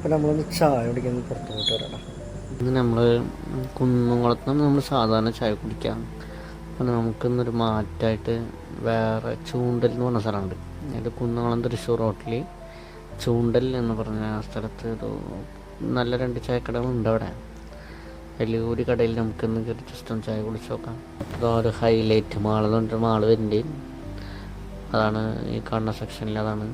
ഇപ്പം നമ്മളൊന്ന് ചായ കുടിക്കാൻ പുറത്ത് പോയിട്ട് വരാം. ഇന്ന് നമ്മൾ കുന്നംകുളത്താണ് നമ്മൾ സാധാരണ ചായ കുടിക്കാം. അപ്പം നമുക്കിന്നൊരു മാറ്റമായിട്ട് വേറെ ചൂണ്ടൽ എന്ന് പറഞ്ഞ സ്ഥലമുണ്ട്. അതായത് കുന്നംകുളം തൃശ്ശൂർ റോട്ടിൽ ചൂണ്ടൽ എന്ന് പറഞ്ഞ സ്ഥലത്ത് ഒരു നല്ല 2 ചായക്കടകളുണ്ട്. അവിടെ അതിൽ ഒരു കടയിൽ നമുക്കിന്ന് കയറി ജസ്റ്റ് ഒന്ന് ചായ കുടിച്ച് നോക്കാം. അപ്പോൾ ഒരു ഹൈലൈറ്റ് മാൾ എന്ന് പറഞ്ഞിട്ട് മാൾ വരുന്നുണ്ട്. അതാണ് ഈ കാണുന്ന സെക്ഷനിൽ. അതാണ്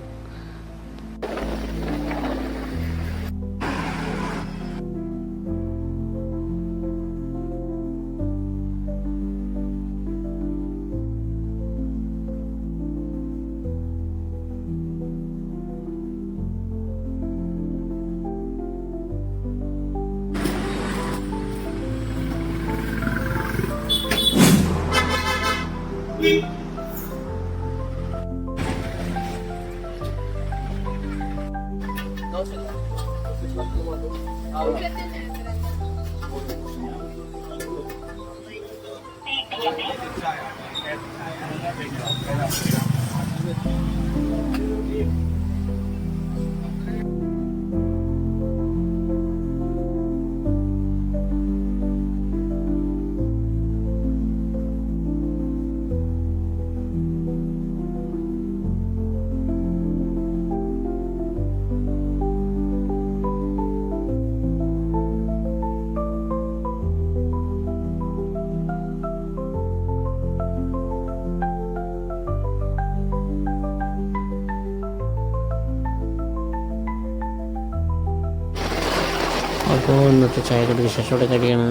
അപ്പോൾ ഇന്നത്തെ ചായക്കട വിശേഷത്തോടെ കഴിയാണ്.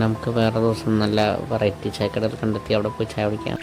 നമുക്ക് വേറെ ദിവസം നല്ല വെറൈറ്റി ചായക്കടകൾ കണ്ടെത്തി അവിടെ പോയി ചായ കുടിക്കാം.